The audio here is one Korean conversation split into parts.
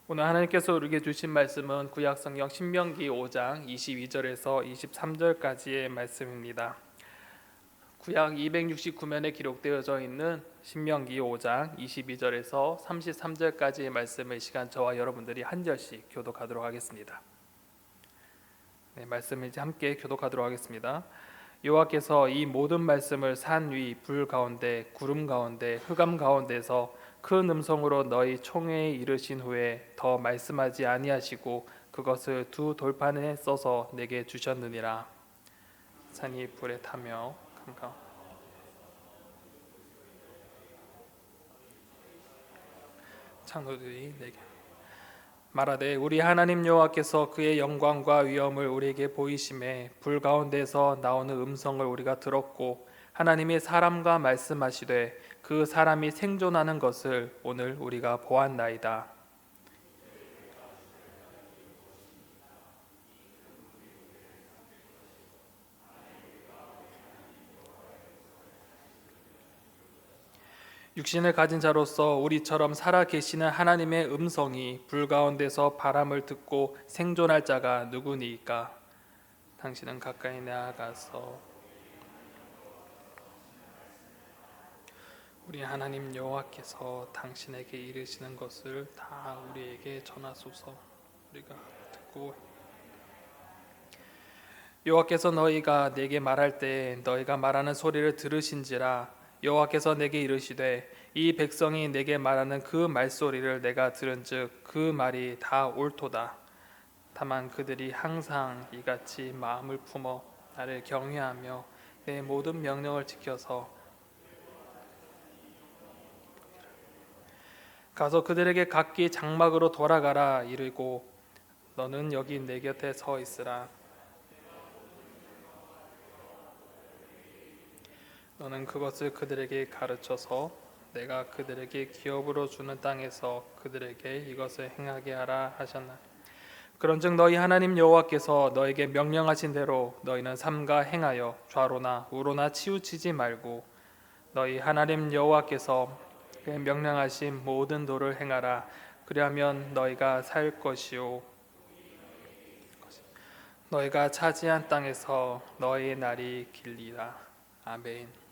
오늘 하나님께서 우리에게 주신 말씀은 구약성경 신명기 5장 22절에서 23절까지의 말씀입니다. 구약 269면에 기록되어져 있는 신명기 5장 22절에서 33절까지의 말씀을 이 시간 저와 여러분들이 한 절씩 교독하도록 하겠습니다. 말씀을 이제 함께 교독하도록 하겠습니다. 여호와께서 이 모든 말씀을 산 위 불 가운데 구름 가운데 흑암 가운데서 큰 음성으로 너희 총회에 이르신 후에 더 말씀하지 아니하시고 그것을 두 돌판에 써서 내게 주셨느니라. 산이 불에 타며 창노들이 내게 말하되 우리 하나님 여호와께서 그의 영광과 위엄을 우리에게 보이심에 불 가운데서 나오는 음성을 우리가 들었고 하나님이 사람과 말씀하시되 그 사람이 생존하는 것을 오늘 우리가 보았나이다. 육신을 가진 자로서 우리처럼 살아 계시는 하나님의 음성이 불 가운데서 바람을 듣고 생존할 자가 누구니까? 당신은 가까이 나아가서 우리 하나님 여호와께서 당신에게 이르시는 것을 다 우리에게 전하소서. 우리가 듣고 여호와께서 너희가 내게 말할 때 너희가 말하는 소리를 들으신지라. 여호와께서 내게 이르시되 이 백성이 내게 말하는 그 말소리를 내가 들은즉 그 말이 다 옳도다. 다만 그들이 항상 이같이 마음을 품어 나를 경외하며 내 모든 명령을 지켜서 가서 그들에게 각기 장막으로 돌아가라 이르고 너는 여기 내 곁에 서 있으라. 너는 그것을 그들에게 가르쳐서 내가 그들에게 기업으로 주는 땅에서 그들에게 이것을 행하게 하라 하셨나. 그런즉 너희 하나님 여호와께서 너에게 명령하신 대로 너희는 삼가 행하여 좌로나 우로나 치우치지 말고 너희 하나님 여호와께서 그의 명령하신 모든 도를 행하라. 그리하면 너희가 살 것이요 너희가 차지한 땅에서 너희의 날이 길리라. 아멘.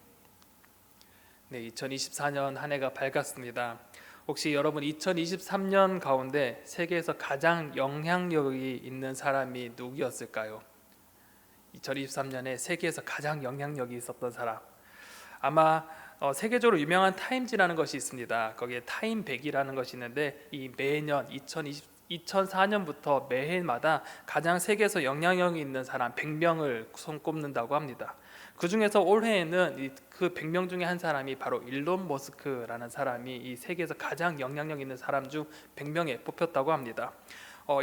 2024년 한 해가 밝았습니다. 혹시 여러분 2023년 가운데 세계에서 가장 영향력이 있는 사람이 누구였을까요? 2023년에 세계에서 가장 영향력이 있었던 사람, 아마 세계적으로 유명한 타임지라는 것이 있습니다. 거기에 타임 100이라는 것이 있는데 이 매년 2004년부터 매해마다 가장 세계에서 영향력이 있는 사람 100명을 손꼽는다고 합니다. 그 중에서 올해에는 그 100명 중에 한 사람이 바로 일론 머스크라는 사람이 이 세계에서 가장 영향력 있는 사람 중 100명에 뽑혔다고 합니다.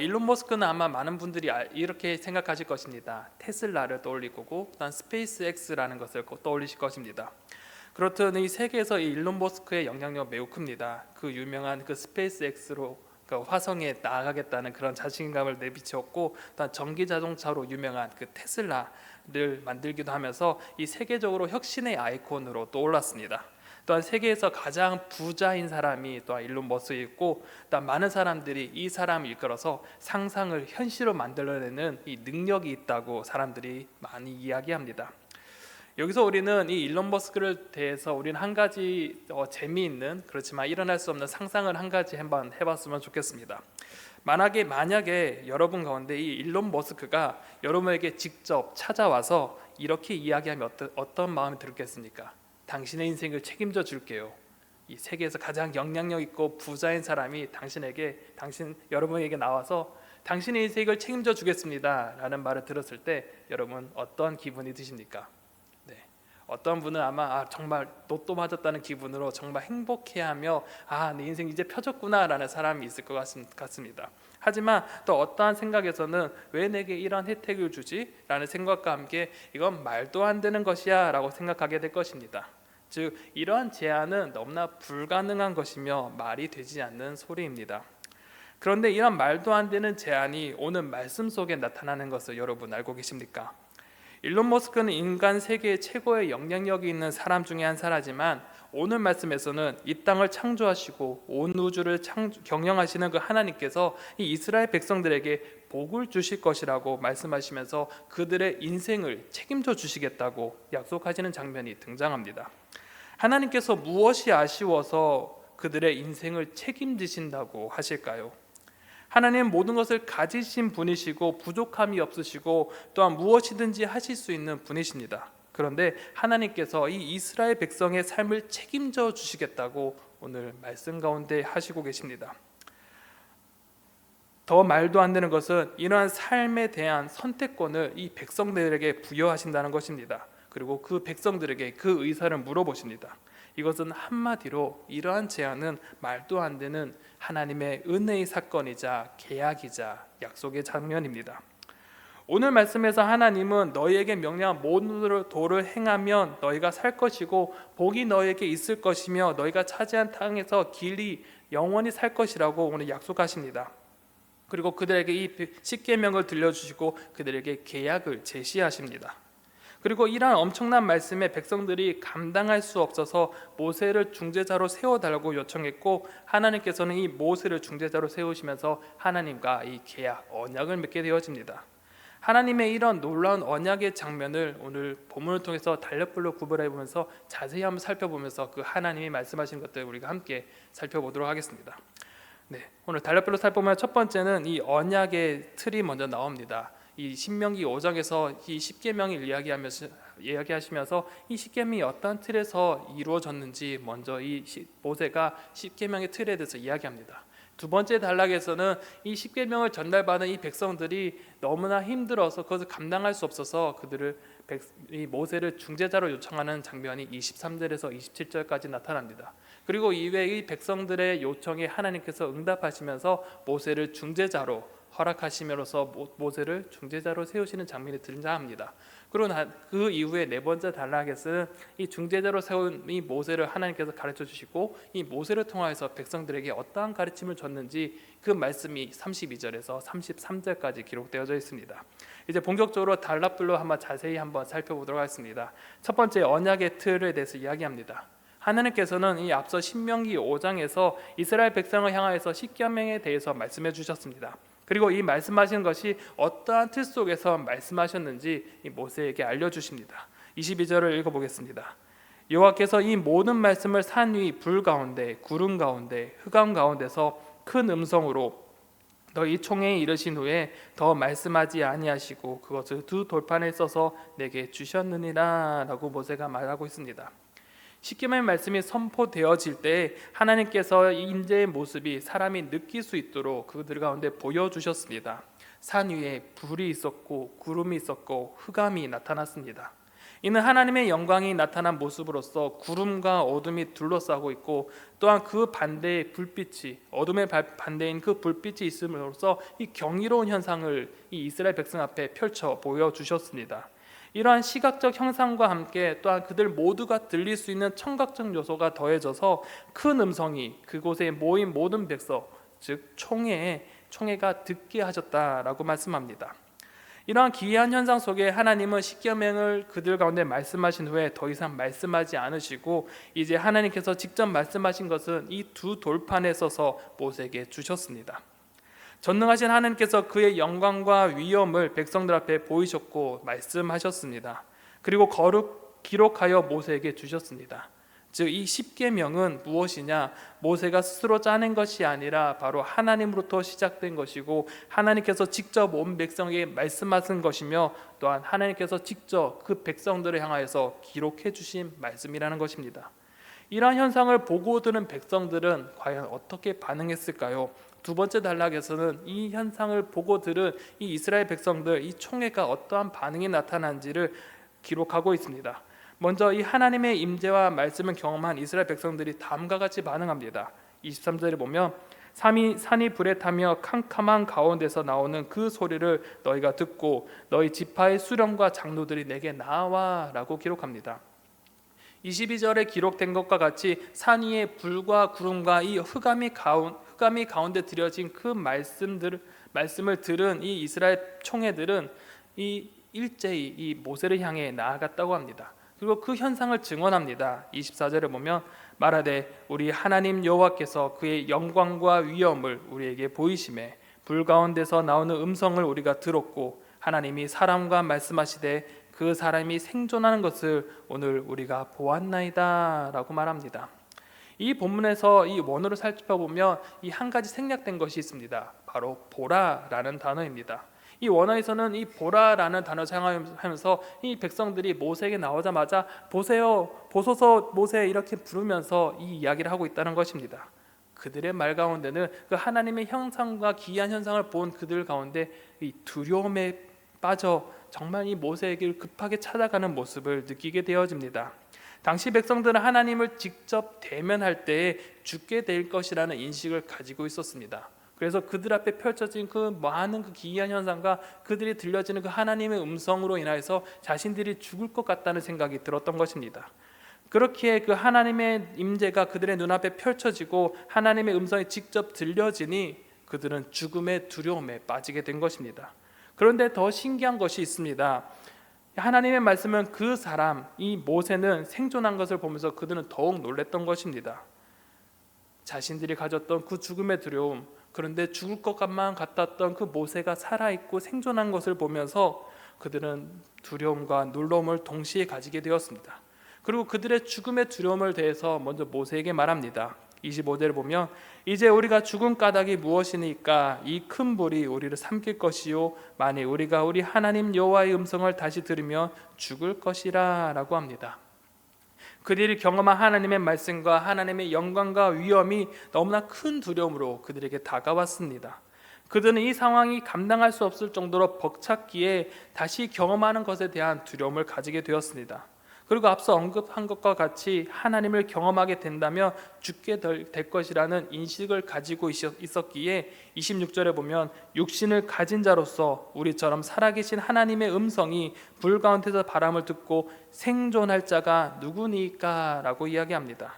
일론 머스크는 아마 많은 분들이 이렇게 생각하실 것입니다. 테슬라를 떠올릴 거고 또한 스페이스X라는 것을 떠올리실 것입니다. 그렇듯 이 세계에서 이 일론 머스크의 영향력 매우 큽니다. 그 유명한 그 스페이스X로 화성에 나아가겠다는 그런 자신감을 내비쳤고 또한 전기 자동차로 유명한 그 테슬라를 만들기도 하면서 이 세계적으로 혁신의 아이콘으로 떠올랐습니다. 또한 세계에서 가장 부자인 사람이 또한 일론 머스크이고 또한 많은 사람들이 이 사람을 이끌어서 상상을 현실로 만들어내는 이 능력이 있다고 사람들이 많이 이야기합니다. 여기서 우리는 이 일론 머스크를 대해서 우리는 한 가지 재미있는 그렇지만 일어날 수 없는 상상을 한 가지 한번 해봤으면 좋겠습니다. 만약에 여러분 가운데 이 일론 머스크가 여러분에게 직접 찾아와서 이렇게 이야기하면 어떤 마음이 들겠습니까? 당신의 인생을 책임져 줄게요. 이 세계에서 가장 영향력 있고 부자인 사람이 여러분에게 나와서 당신의 인생을 책임져 주겠습니다 라는 말을 들었을 때 여러분 어떤 기분이 드십니까? 어떤 분은 아마 정말 로또 맞았다는 기분으로 정말 행복해하며 내 인생 이제 펴졌구나 라는 사람이 있을 것 같습니다. 하지만 또 어떠한 생각에서는 왜 내게 이런 혜택을 주지? 라는 생각과 함께 이건 말도 안 되는 것이야 라고 생각하게 될 것입니다. 즉 이러한 제안은 너무나 불가능한 것이며 말이 되지 않는 소리입니다. 그런데 이런 말도 안 되는 제안이 오늘 말씀 속에 나타나는 것을 여러분 알고 계십니까? 일론 머스크는 인간 세계의 최고의 영향력이 있는 사람 중에 한 사람이지만 오늘 말씀에서는 이 땅을 창조하시고 온 우주를 경영하시는 그 하나님께서 이 이스라엘 백성들에게 복을 주실 것이라고 말씀하시면서 그들의 인생을 책임져 주시겠다고 약속하시는 장면이 등장합니다. 하나님께서 무엇이 아쉬워서 그들의 인생을 책임지신다고 하실까요? 하나님은 모든 것을 가지신 분이시고 부족함이 없으시고 또한 무엇이든지 하실 수 있는 분이십니다. 그런데 하나님께서 이 이스라엘 백성의 삶을 책임져 주시겠다고 오늘 말씀 가운데 하시고 계십니다. 더 말도 안 되는 것은 이러한 삶에 대한 선택권을 이 백성들에게 부여하신다는 것입니다. 그리고 그 백성들에게 그 의사를 물어보십니다. 이것은 한마디로 이러한 제안은 말도 안 되는 하나님의 은혜의 사건이자 계약이자 약속의 장면입니다. 오늘 말씀에서 하나님은 너희에게 명령한 모든 도를 행하면 너희가 살 것이고 복이 너희에게 있을 것이며 너희가 차지한 땅에서 길이 영원히 살 것이라고 오늘 약속하십니다. 그리고 그들에게 이 십계명을 들려주시고 그들에게 계약을 제시하십니다. 그리고 이러한 엄청난 말씀에 백성들이 감당할 수 없어서 모세를 중재자로 세워달라고 요청했고 하나님께서는 이 모세를 중재자로 세우시면서 하나님과 이 계약, 언약을 맺게 되어집니다. 하나님의 이런 놀라운 언약의 장면을 오늘 본문을 통해서 달력별로 구별해보면서 자세히 한번 살펴보면서 그 하나님이 말씀하신 것들 우리가 함께 살펴보도록 하겠습니다. 오늘 달력별로 살펴보면 첫 번째는 이 언약의 틀이 먼저 나옵니다. 이 신명기 5장에서 이 십계명을 이야기하시면서 이 십계명이 어떤 틀에서 이루어졌는지 먼저 이 모세가 십계명의 틀에 대해서 이야기합니다. 두 번째 단락에서는 이 십계명을 전달받은 이 백성들이 너무나 힘들어서 그것을 감당할 수 없어서 이 모세를 중재자로 요청하는 장면이 23절에서 27절까지 나타납니다. 그리고 이외에 이 백성들의 요청에 하나님께서 응답하시면서 모세를 중재자로 허락하심으로써 모세를 중재자로 세우시는 장면이 등장합니다. 그리고 그 이후에 네 번째 단락에서는 이 중재자로 세운 이 모세를 하나님께서 가르쳐 주시고 이 모세를 통하여서 백성들에게 어떠한 가르침을 줬는지 그 말씀이 32절에서 33절까지 기록되어져 있습니다. 이제 본격적으로 단락별로 자세히 한번 살펴보도록 하겠습니다. 첫 번째 언약의 틀에 대해서 이야기합니다. 하나님께서는 이 앞서 신명기 5장에서 이스라엘 백성을 향하여서 십계명에 대해서 말씀해 주셨습니다. 그리고 이 말씀하신 것이 어떠한 틀 속에서 말씀하셨는지 이 모세에게 알려주십니다. 22절을 읽어보겠습니다. 여호와께서 이 모든 말씀을 산 위 불 가운데 구름 가운데 흑암 가운데서 큰 음성으로 너희 총회에 이르신 후에 더 말씀하지 아니하시고 그것을 두 돌판에 써서 내게 주셨느니라 라고 모세가 말하고 있습니다. 십계명의 말씀이 선포되어질 때 하나님께서 인재의 모습이 사람이 느낄 수 있도록 그들 가운데 보여주셨습니다. 산 위에 불이 있었고 구름이 있었고 흑암이 나타났습니다. 이는 하나님의 영광이 나타난 모습으로서 구름과 어둠이 둘러싸고 있고 또한 그 반대의 불빛이 어둠의 반대인 그 불빛이 있음으로써 이 경이로운 현상을 이 이스라엘 백성 앞에 펼쳐 보여주셨습니다. 이러한 시각적 형상과 함께 또한 그들 모두가 들릴 수 있는 청각적 요소가 더해져서 큰 음성이 그곳에 모인 모든 백성 즉 총회가 듣게 하셨다라고 말씀합니다. 이러한 기이한 현상 속에 하나님은 십계명을 그들 가운데 말씀하신 후에 더 이상 말씀하지 않으시고 이제 하나님께서 직접 말씀하신 것은 이 두 돌판에 써서 모세에게 주셨습니다. 전능하신 하나님께서 그의 영광과 위엄을 백성들 앞에 보이셨고 말씀하셨습니다. 그리고 기록하여 모세에게 주셨습니다. 즉 이 십계명은 무엇이냐? 모세가 스스로 짜낸 것이 아니라 바로 하나님으로부터 시작된 것이고 하나님께서 직접 온 백성에게 말씀하신 것이며 또한 하나님께서 직접 그 백성들을 향하여서 기록해 주신 말씀이라는 것입니다. 이러한 현상을 보고 들은 백성들은 과연 어떻게 반응했을까요? 두 번째 단락에서는 이 현상을 보고 들은 이 이스라엘 백성들, 이 총회가 어떠한 반응이 나타난지를 기록하고 있습니다. 먼저 이 하나님의 임재와 말씀을 경험한 이스라엘 백성들이 다음과 같이 반응합니다. 23절에 보면 산이 불에 타며 캄캄한 가운데서 나오는 그 소리를 너희가 듣고 너희 지파의 수령과 장로들이 내게 나와 라고 기록합니다. 22절에 기록된 것과 같이 산 위에 불과 구름과 이 흑암이 가운데 드려진 그 말씀을 들은 이 이스라엘 총회들은 일제히 이 모세를 향해 나아갔다고 합니다. 그리고 그 현상을 증언합니다. 24절에 보면 말하되 우리 하나님 여호와께서 그의 영광과 위엄을 우리에게 보이심에 불 가운데서 나오는 음성을 우리가 들었고 하나님이 사람과 말씀하시되 그 사람이 생존하는 것을 오늘 우리가 보았나이다 라고 말합니다. 이 본문에서 이 원어를 살펴보면 이 한 가지 생략된 것이 있습니다. 바로 보라라는 단어입니다. 이 원어에서는 이 보라라는 단어를 사용하면서 이 백성들이 모세에게 나오자마자 보세요, 보소서 모세 이렇게 부르면서 이 이야기를 하고 있다는 것입니다. 그들의 말 가운데는 그 하나님의 형상과 기이한 현상을 본 그들 가운데 이 두려움에 빠져 정말 이 모세에게 급하게 찾아가는 모습을 느끼게 되어집니다. 당시 백성들은 하나님을 직접 대면할 때에 죽게 될 것이라는 인식을 가지고 있었습니다. 그래서 그들 앞에 펼쳐진 그 많은 그 기이한 현상과 그들이 들려지는 그 하나님의 음성으로 인하여서 자신들이 죽을 것 같다는 생각이 들었던 것입니다. 그렇기에 그 하나님의 임재가 그들의 눈앞에 펼쳐지고 하나님의 음성이 직접 들려지니 그들은 죽음의 두려움에 빠지게 된 것입니다. 그런데 더 신기한 것이 있습니다. 하나님의 말씀은 그 사람, 이 모세는 생존한 것을 보면서 그들은 더욱 놀랐던 것입니다. 자신들이 가졌던 그 죽음의 두려움, 그런데 죽을 것만 같았던 그 모세가 살아있고 생존한 것을 보면서 그들은 두려움과 놀라움을 동시에 가지게 되었습니다. 그리고 그들의 죽음의 두려움을 대해서 먼저 모세에게 말합니다. 25절을 보면 이제 우리가 죽은 까닭이 무엇이니까 이 큰 불이 우리를 삼킬 것이요 만일 우리가 우리 하나님 여호와의 음성을 다시 들으면 죽을 것이라 라고 합니다. 그들이 경험한 하나님의 말씀과 하나님의 영광과 위엄이 너무나 큰 두려움으로 그들에게 다가왔습니다. 그들은 이 상황이 감당할 수 없을 정도로 벅찼기에 다시 경험하는 것에 대한 두려움을 가지게 되었습니다. 그리고 앞서 언급한 것과 같이 하나님을 경험하게 된다면 죽게 될 것이라는 인식을 가지고 있었기에 26절에 보면 육신을 가진 자로서 우리처럼 살아계신 하나님의 음성이 불 가운데서 바람을 듣고 생존할 자가 누구니까 라고 이야기합니다.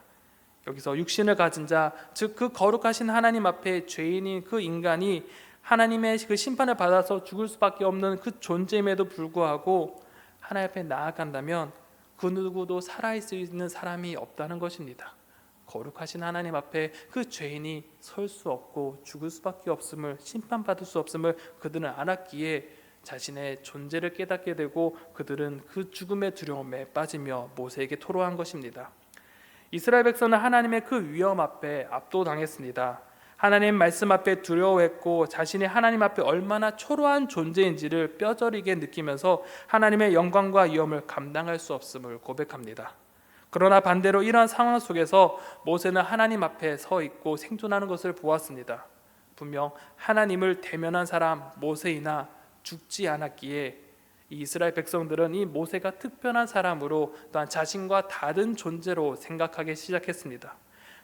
여기서 육신을 가진 자, 즉 그 거룩하신 하나님 앞에 죄인인 그 인간이 하나님의 그 심판을 받아서 죽을 수밖에 없는 그 존재임에도 불구하고 하나님 앞에 나아간다면 그 누구도 살아있을 수 있는 사람이 없다는 것입니다. 거룩하신 하나님 앞에 그 죄인이 설 수 없고 죽을 수밖에 없음을, 심판받을 수 없음을 그들은 알았기에 자신의 존재를 깨닫게 되고 그들은 그 죽음의 두려움에 빠지며 모세에게 토로한 것입니다. 이스라엘 백성은 하나님의 그 위엄 앞에 압도당했습니다. 하나님 말씀 앞에 두려워했고 자신이 하나님 앞에 얼마나 초라한 존재인지를 뼈저리게 느끼면서 하나님의 영광과 위엄을 감당할 수 없음을 고백합니다. 그러나 반대로 이러한 상황 속에서 모세는 하나님 앞에 서 있고 생존하는 것을 보았습니다. 분명 하나님을 대면한 사람 모세이나 죽지 않았기에 이 이스라엘 백성들은 이 모세가 특별한 사람으로 또한 자신과 다른 존재로 생각하기 시작했습니다.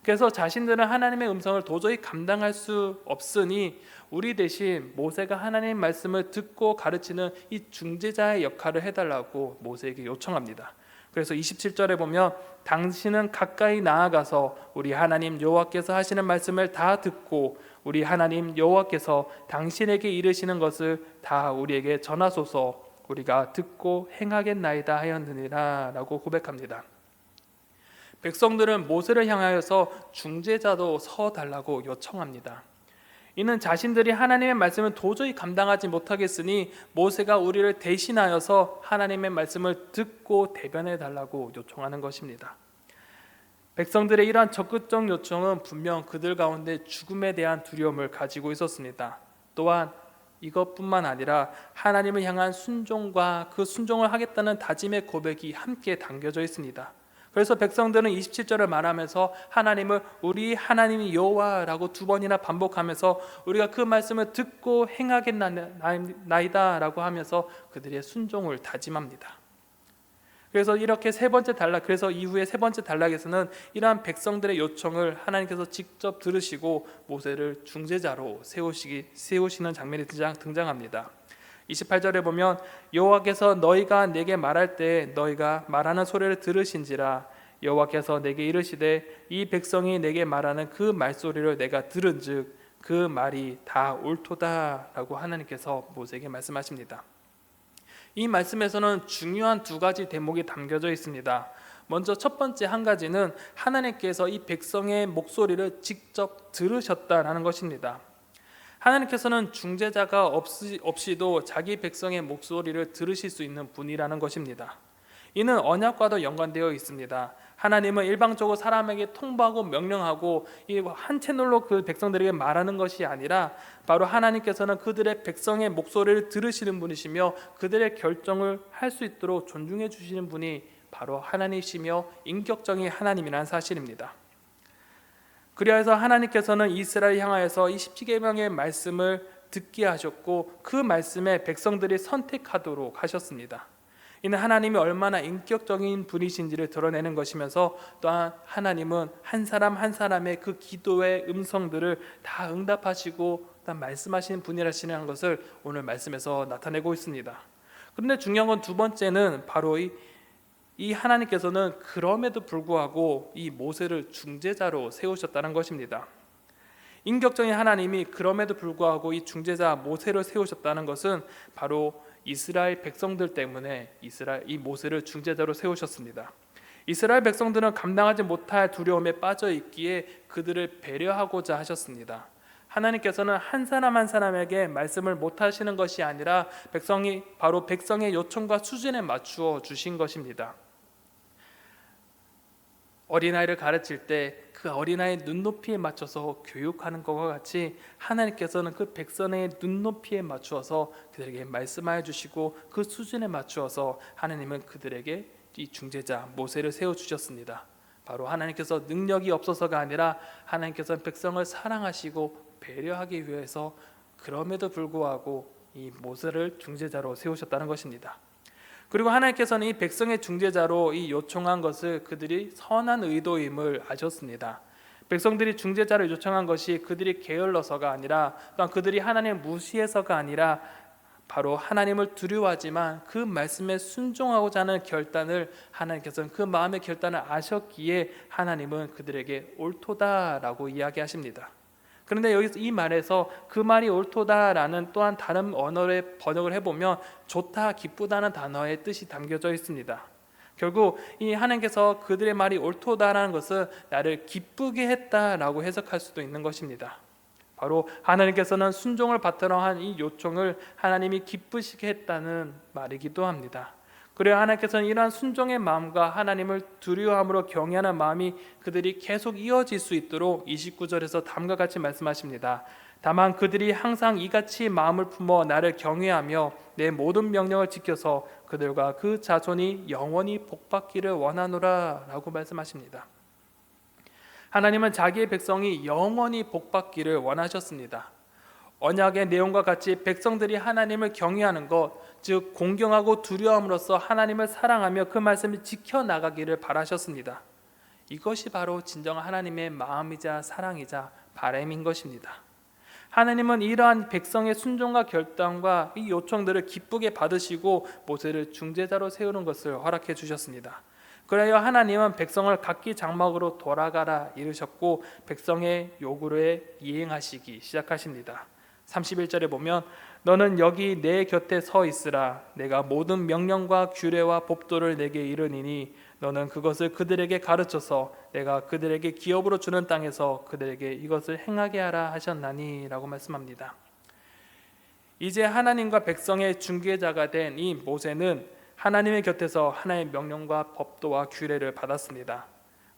그래서 자신들은 하나님의 음성을 도저히 감당할 수 없으니 우리 대신 모세가 하나님의 말씀을 듣고 가르치는 이 중재자의 역할을 해달라고 모세에게 요청합니다. 그래서 27절에 보면 당신은 가까이 나아가서 우리 하나님 여호와께서 하시는 말씀을 다 듣고 우리 하나님 여호와께서 당신에게 이르시는 것을 다 우리에게 전하소서 우리가 듣고 행하겠나이다 하였느니라 라고 고백합니다. 백성들은 모세를 향하여서 중재자도 서달라고 요청합니다. 이는 자신들이 하나님의 말씀을 도저히 감당하지 못하겠으니 모세가 우리를 대신하여서 하나님의 말씀을 듣고 대변해 달라고 요청하는 것입니다. 백성들의 이러한 적극적 요청은 분명 그들 가운데 죽음에 대한 두려움을 가지고 있었습니다. 또한 이것뿐만 아니라 하나님을 향한 순종과 그 순종을 하겠다는 다짐의 고백이 함께 담겨져 있습니다. 그래서 백성들은 27절을 말하면서 하나님을 우리 하나님이 여호와라고 2번이나 반복하면서 우리가 그 말씀을 듣고 행하겠나이다 라고 하면서 그들의 순종을 다짐합니다. 그래서 이렇게 그래서 이후에 세 번째 단락에서는 이러한 백성들의 요청을 하나님께서 직접 들으시고 모세를 중재자로 세우시는 장면이 등장합니다. 28절에 보면 여호와께서 너희가 내게 말할 때 너희가 말하는 소리를 들으신지라 여호와께서 내게 이르시되 이 백성이 내게 말하는 그 말소리를 내가 들은즉 그 말이 다 옳도다 라고 하나님께서 모세에게 말씀하십니다. 이 말씀에서는 중요한 두 가지 대목이 담겨져 있습니다. 먼저 첫 번째 한 가지는 하나님께서 이 백성의 목소리를 직접 들으셨다라는 것입니다. 하나님께서는 중재자가 없이도 자기 백성의 목소리를 들으실 수 있는 분이라는 것입니다. 이는 언약과도 연관되어 있습니다. 하나님은 일방적으로 사람에게 통보하고 명령하고 이 한 채널로 그 백성들에게 말하는 것이 아니라 바로 하나님께서는 그들의 백성의 목소리를 들으시는 분이시며 그들의 결정을 할 수 있도록 존중해 주시는 분이 바로 하나님이시며 인격적인 하나님이라는 사실입니다. 그리하여서 하나님께서는 이스라엘 향하여서 이 십계명의 말씀을 듣게 하셨고 그 말씀에 백성들이 선택하도록 하셨습니다. 이는 하나님이 얼마나 인격적인 분이신지를 드러내는 것이면서 또한 하나님은 한 사람 한 사람의 그 기도의 음성들을 다 응답하시고 말씀하시는 분이라시는 것을 오늘 말씀에서 나타내고 있습니다. 그런데 중요한 건 두 번째는 바로 이 하나님께서는 그럼에도 불구하고 이 모세를 중재자로 세우셨다는 것입니다. 인격적인 하나님이 그럼에도 불구하고 이 중재자 모세를 세우셨다는 것은 바로 이스라엘 백성들 때문에 이 모세를 중재자로 세우셨습니다. 이스라엘 백성들은 감당하지 못할 두려움에 빠져 있기에 그들을 배려하고자 하셨습니다. 하나님께서는 한 사람 한 사람에게 말씀을 못 하시는 것이 아니라 바로 백성의 요청과 수준에 맞추어 주신 것입니다. 어린아이를 가르칠 때 그 어린아이의 눈높이에 맞춰서 교육하는 것과 같이 하나님께서는 그 백성의 눈높이에 맞추어서 그들에게 말씀하여 주시고 그 수준에 맞추어서 하나님은 그들에게 이 중재자 모세를 세워주셨습니다. 바로 하나님께서 능력이 없어서가 아니라 하나님께서는 백성을 사랑하시고 배려하기 위해서 그럼에도 불구하고 이 모세를 중재자로 세우셨다는 것입니다. 그리고 하나님께서는 이 백성의 중재자로 이 요청한 것을 그들이 선한 의도임을 아셨습니다. 백성들이 중재자를 요청한 것이 그들이 게을러서가 아니라 또한 그들이 하나님을 무시해서가 아니라 바로 하나님을 두려워하지만 그 말씀에 순종하고자 하는 결단을 하나님께서는 그 마음의 결단을 아셨기에 하나님은 그들에게 옳도다라고 이야기하십니다. 그런데 여기서 이 말에서 그 말이 옳도다라는 또한 다른 언어의 번역을 해보면 좋다, 기쁘다는 단어의 뜻이 담겨져 있습니다. 결국 이 하나님께서 그들의 말이 옳도다라는 것은 나를 기쁘게 했다라고 해석할 수도 있는 것입니다. 바로 하나님께서는 순종을 바탕으로 한 이 요청을 하나님이 기쁘시게 했다는 말이기도 합니다. 그래야 하나님께서는 이러한 순종의 마음과 하나님을 두려워함으로 경외하는 마음이 그들이 계속 이어질 수 있도록 29절에서 다음과 같이 말씀하십니다. 다만 그들이 항상 이같이 마음을 품어 나를 경외하며 내 모든 명령을 지켜서 그들과 그 자손이 영원히 복받기를 원하노라 라고 말씀하십니다. 하나님은 자기의 백성이 영원히 복받기를 원하셨습니다. 언약의 내용과 같이 백성들이 하나님을 경외하는 것, 즉 공경하고 두려움으로써 하나님을 사랑하며 그 말씀을 지켜나가기를 바라셨습니다. 이것이 바로 진정한 하나님의 마음이자 사랑이자 바람인 것입니다. 하나님은 이러한 백성의 순종과 결단과 이 요청들을 기쁘게 받으시고 모세를 중재자로 세우는 것을 허락해 주셨습니다. 그래야 하나님은 백성을 각기 장막으로 돌아가라 이르셨고 백성의 요구에 이행하시기 시작하십니다. 31절에 보면 너는 여기 내 곁에 서 있으라. 내가 모든 명령과 규례와 법도를 내게 이르니니 너는 그것을 그들에게 가르쳐서 내가 그들에게 기업으로 주는 땅에서 그들에게 이것을 행하게 하라 하셨나니 라고 말씀합니다. 이제 하나님과 백성의 중개자가 된 이 모세는 하나님의 곁에서 하나님의 명령과 법도와 규례를 받았습니다.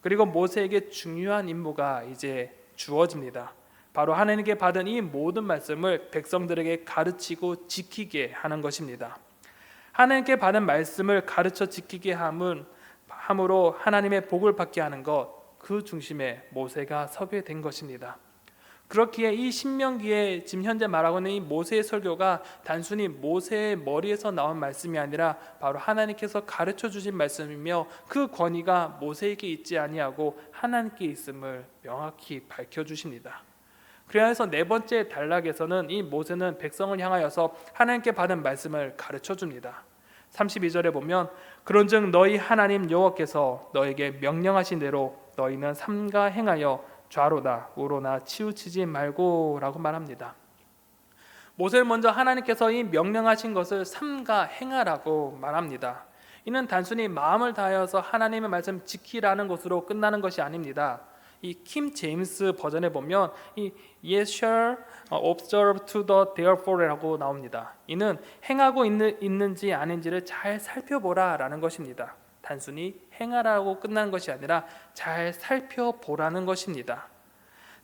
그리고 모세에게 중요한 임무가 이제 주어집니다. 바로 하나님께 받은 이 모든 말씀을 백성들에게 가르치고 지키게 하는 것입니다. 하나님께 받은 말씀을 가르쳐 지키게 함으로 하나님의 복을 받게 하는 것, 그 중심에 모세가 서게 된 것입니다. 그렇기에 이 신명기에 지금 현재 말하고 있는 이 모세의 설교가 단순히 모세의 머리에서 나온 말씀이 아니라 바로 하나님께서 가르쳐 주신 말씀이며 그 권위가 모세에게 있지 아니하고 하나님께 있음을 명확히 밝혀주십니다. 그래서 네 번째 단락에서는 이 모세는 백성을 향하여서 하나님께 받은 말씀을 가르쳐 줍니다. 32절에 보면 그런즉 너희 하나님 여호와께서 너에게 명령하신 대로 너희는 삼가 행하여 좌로나 우로나 치우치지 말고 라고 말합니다. 모세를 먼저 하나님께서 이 명령하신 것을 삼가 행하라고 말합니다. 이는 단순히 마음을 다하여서 하나님의 말씀 지키라는 것으로 끝나는 것이 아닙니다. 이 킴 제임스 버전에 보면 이 Yes shall observe to the therefore라고 나옵니다. 이는 행하고 있는지 아닌지를 잘 살펴보라라는 것입니다. 단순히 행하라고 끝나는 것이 아니라 잘 살펴보라는 것입니다.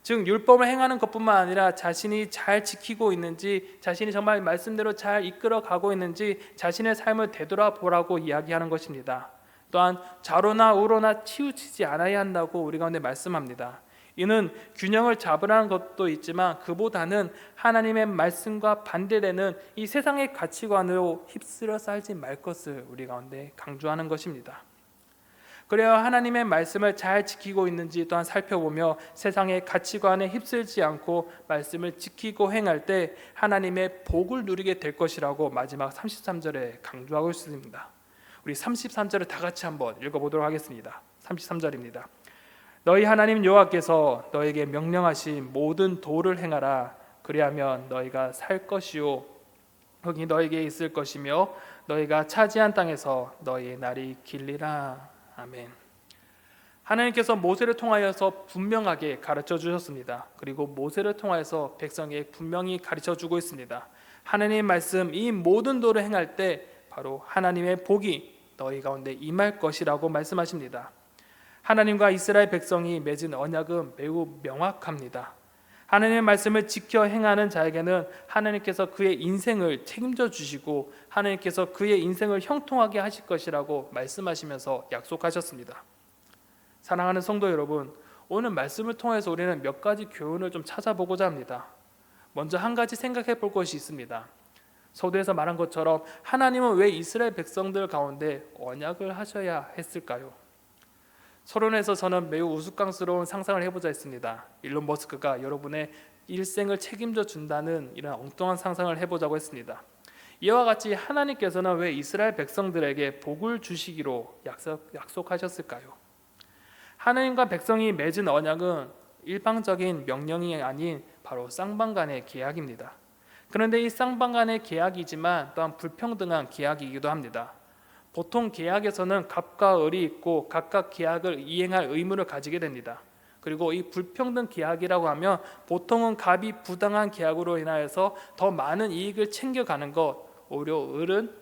즉 율법을 행하는 것뿐만 아니라 자신이 잘 지키고 있는지, 자신이 정말 말씀대로 잘 이끌어 가고 있는지 자신의 삶을 되돌아보라고 이야기하는 것입니다. 또한 좌로나 우로나 치우치지 않아야 한다고 우리 가운데 말씀합니다. 이는 균형을 잡으라는 것도 있지만 그보다는 하나님의 말씀과 반대되는 이 세상의 가치관으로 휩쓸려 살지 말 것을 우리 가운데 강조하는 것입니다. 그래야 하나님의 말씀을 잘 지키고 있는지 또한 살펴보며 세상의 가치관에 휩쓸지 않고 말씀을 지키고 행할 때 하나님의 복을 누리게 될 것이라고 마지막 33절에 강조하고 있습니다. 우리 33절을 다 같이 한번 읽어보도록 하겠습니다. 33절입니다. 너희 하나님 여호와께서 너에게 명령하신 모든 도를 행하라. 그리하면 너희가 살 것이요 거기 너에게 있을 것이며 너희가 차지한 땅에서 너희의 날이 길리라. 아멘. 하나님께서 모세를 통하여서 분명하게 가르쳐 주셨습니다. 그리고 모세를 통하여서 백성에게 분명히 가르쳐 주고 있습니다. 하나님의 말씀 이 모든 도를 행할 때 바로 하나님의 복이 너희 가운데 임할 것이라고 말씀하십니다. 하나님과 이스라엘 백성이 맺은 언약은 매우 명확합니다. 하나님의 말씀을 지켜 행하는 자에게는 하나님께서 그의 인생을 책임져 주시고 하나님께서 그의 인생을 형통하게 하실 것이라고 말씀하시면서 약속하셨습니다. 사랑하는 성도 여러분, 오늘 말씀을 통해서 우리는 몇 가지 교훈을 좀 찾아보고자 합니다. 먼저 한 가지 생각해 볼 것이 있습니다. 서두에서 말한 것처럼 하나님은 왜 이스라엘 백성들 가운데 언약을 하셔야 했을까요? 서론에서 저는 매우 우스꽝스러운 상상을 해보자 했습니다. 일론 머스크가 여러분의 일생을 책임져 준다는 이런 엉뚱한 상상을 해보자고 했습니다. 이와 같이 하나님께서는 왜 이스라엘 백성들에게 복을 주시기로 약속하셨을까요? 하나님과 백성이 맺은 언약은 일방적인 명령이 아닌 바로 쌍방간의 계약입니다. 그런데 이 쌍방간의 계약이지만 또한 불평등한 계약이기도 합니다. 보통 계약에서는 갑과 을이 있고 각각 계약을 이행할 의무를 가지게 됩니다. 그리고 이 불평등 계약이라고 하면 보통은 갑이 부당한 계약으로 인하여서 더 많은 이익을 챙겨가는 것, 오히려 을은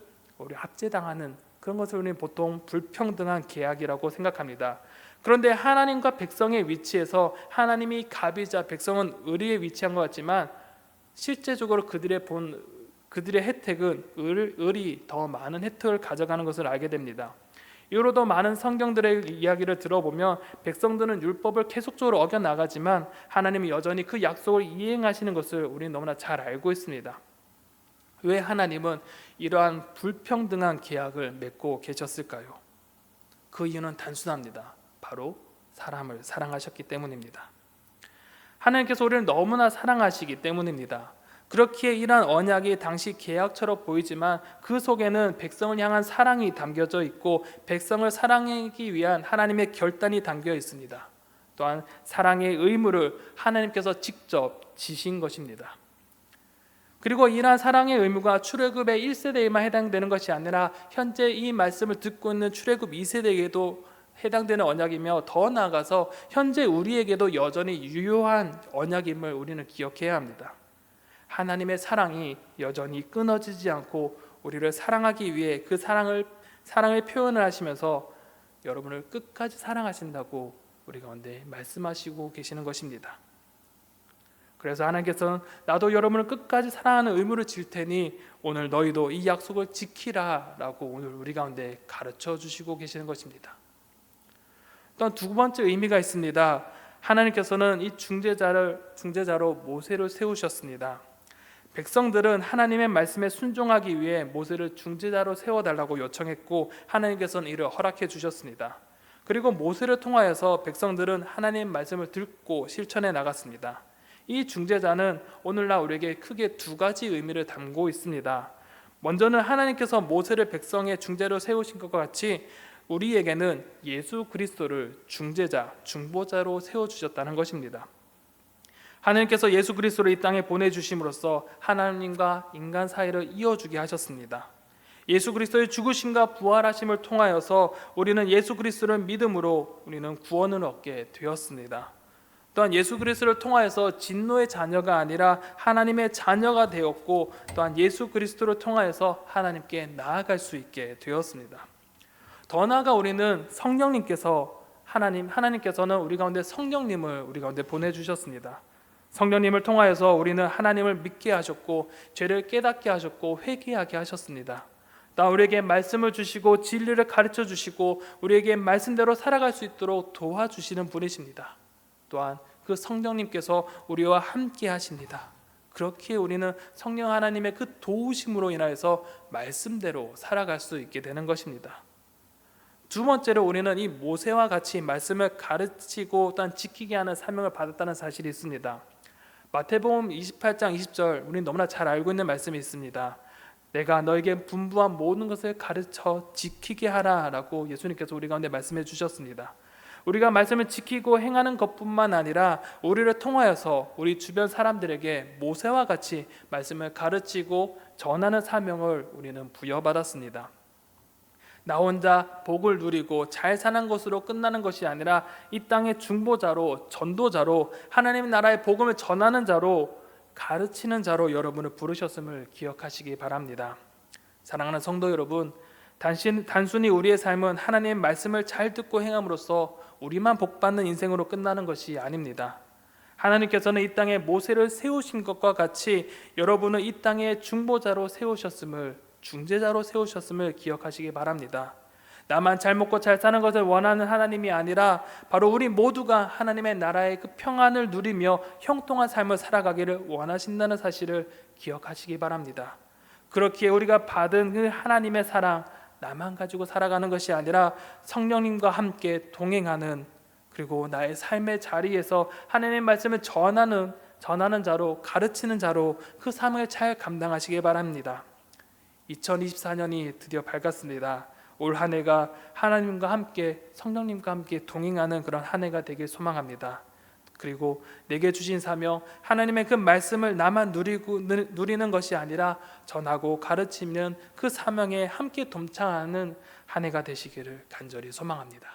합제당하는 그런 것을 우리는 보통 불평등한 계약이라고 생각합니다. 그런데 하나님과 백성의 위치에서 하나님이 갑이자 백성은 을에 위치한 것 같지만 실제적으로 그들의 혜택은 을이 더 많은 혜택을 가져가는 것을 알게 됩니다. 이후로도 많은 성경들의 이야기를 들어보면 백성들은 율법을 계속적으로 어겨나가지만 하나님이 여전히 그 약속을 이행하시는 것을 우리는 너무나 잘 알고 있습니다. 왜 하나님은 이러한 불평등한 계약을 맺고 계셨을까요? 그 이유는 단순합니다. 바로 사람을 사랑하셨기 때문입니다. 하나님께서 우리를 너무나 사랑하시기 때문입니다. 그렇기에 이러한 언약이 당시 계약처럼 보이지만 그 속에는 백성을 향한 사랑이 담겨져 있고 백성을 사랑하기 위한 하나님의 결단이 담겨 있습니다. 또한 사랑의 의무를 하나님께서 직접 지신 것입니다. 그리고 이러한 사랑의 의무가 출애굽의 1세대에만 해당되는 것이 아니라 현재 이 말씀을 듣고 있는 출애굽 2세대에게도 해당되는 언약이며 더 나아가서 현재 우리에게도 여전히 유효한 언약임을 우리는 기억해야 합니다. 하나님의 사랑이 여전히 끊어지지 않고 우리를 사랑하기 위해 그 사랑을 표현을 하시면서 여러분을 끝까지 사랑하신다고 우리 가운데 말씀하시고 계시는 것입니다. 그래서 하나님께서는 나도 여러분을 끝까지 사랑하는 의무를 질 테니 오늘 너희도 이 약속을 지키라라고 오늘 우리 가운데 가르쳐 주시고 계시는 것입니다. 또한 두 번째 의미가 있습니다. 하나님께서는 이 중재자로 모세를 세우셨습니다. 백성들은 하나님의 말씀에 순종하기 위해 모세를 중재자로 세워달라고 요청했고 하나님께서는 이를 허락해 주셨습니다. 그리고 모세를 통하여서 백성들은 하나님의 말씀을 듣고 실천해 나갔습니다. 이 중재자는 오늘날 우리에게 크게 두 가지 의미를 담고 있습니다. 먼저는 하나님께서 모세를 백성의 중재로 세우신 것과 같이 우리에게는 예수 그리스도를 중재자, 중보자로 세워주셨다는 것입니다. 하나님께서 예수 그리스도를 이 땅에 보내주심으로써 하나님과 인간 사이를 이어주게 하셨습니다. 예수 그리스도의 죽으심과 부활하심을 통하여서 우리는 예수 그리스도를 믿음으로 우리는 구원을 얻게 되었습니다. 또한 예수 그리스도를 통하여서 진노의 자녀가 아니라 하나님의 자녀가 되었고, 또한 예수 그리스도를 통하여서 하나님께 나아갈 수 있게 되었습니다. 더 나아가 우리는 하나님께서는 우리 가운데 성령님을 우리 가운데 보내주셨습니다. 성령님을 통하여서 우리는 하나님을 믿게 하셨고, 죄를 깨닫게 하셨고, 회개하게 하셨습니다. 또 우리에게 말씀을 주시고 진리를 가르쳐 주시고 우리에게 말씀대로 살아갈 수 있도록 도와주시는 분이십니다. 또한 그 성령님께서 우리와 함께 하십니다. 그렇게 우리는 성령 하나님의 그 도우심으로 인하여서 말씀대로 살아갈 수 있게 되는 것입니다. 두 번째로 우리는 이 모세와 같이 말씀을 가르치고 또한 지키게 하는 사명을 받았다는 사실이 있습니다. 마태복음 28장 20절, 우리는 너무나 잘 알고 있는 말씀이 있습니다. 내가 너에게 분부한 모든 것을 가르쳐 지키게 하라 라고 예수님께서 우리 가운데 말씀해 주셨습니다. 우리가 말씀을 지키고 행하는 것뿐만 아니라 우리를 통하여서 우리 주변 사람들에게 모세와 같이 말씀을 가르치고 전하는 사명을 우리는 부여받았습니다. 나 혼자 복을 누리고 잘 사는 것으로 끝나는 것이 아니라 이 땅의 중보자로, 전도자로, 하나님 나라의 복음을 전하는 자로, 가르치는 자로 여러분을 부르셨음을 기억하시기 바랍니다. 사랑하는 성도 여러분, 단순히 우리의 삶은 하나님의 말씀을 잘 듣고 행함으로써 우리만 복받는 인생으로 끝나는 것이 아닙니다. 하나님께서는 이 땅에 모세를 세우신 것과 같이 여러분을 이 땅의 중보자로 세우셨음을, 중재자로 세우셨음을 기억하시기 바랍니다. 나만 잘 먹고 잘 사는 것을 원하는 하나님이 아니라 바로 우리 모두가 하나님의 나라의 그 평안을 누리며 형통한 삶을 살아가기를 원하신다는 사실을 기억하시기 바랍니다. 그렇기에 우리가 받은 그 하나님의 사랑, 나만 가지고 살아가는 것이 아니라 성령님과 함께 동행하는, 그리고 나의 삶의 자리에서 하나님의 말씀을 전하는 자로, 가르치는 자로 그 삶을 잘 감당하시기 바랍니다. 2024년이 드디어 밝았습니다. 올 한 해가 하나님과 함께, 성령님과 함께 동행하는 그런 한 해가 되길 소망합니다. 그리고 내게 주신 사명, 하나님의 그 말씀을 나만 누리는 것이 아니라 전하고 가르치는 그 사명에 함께 동참하는 한 해가 되시기를 간절히 소망합니다.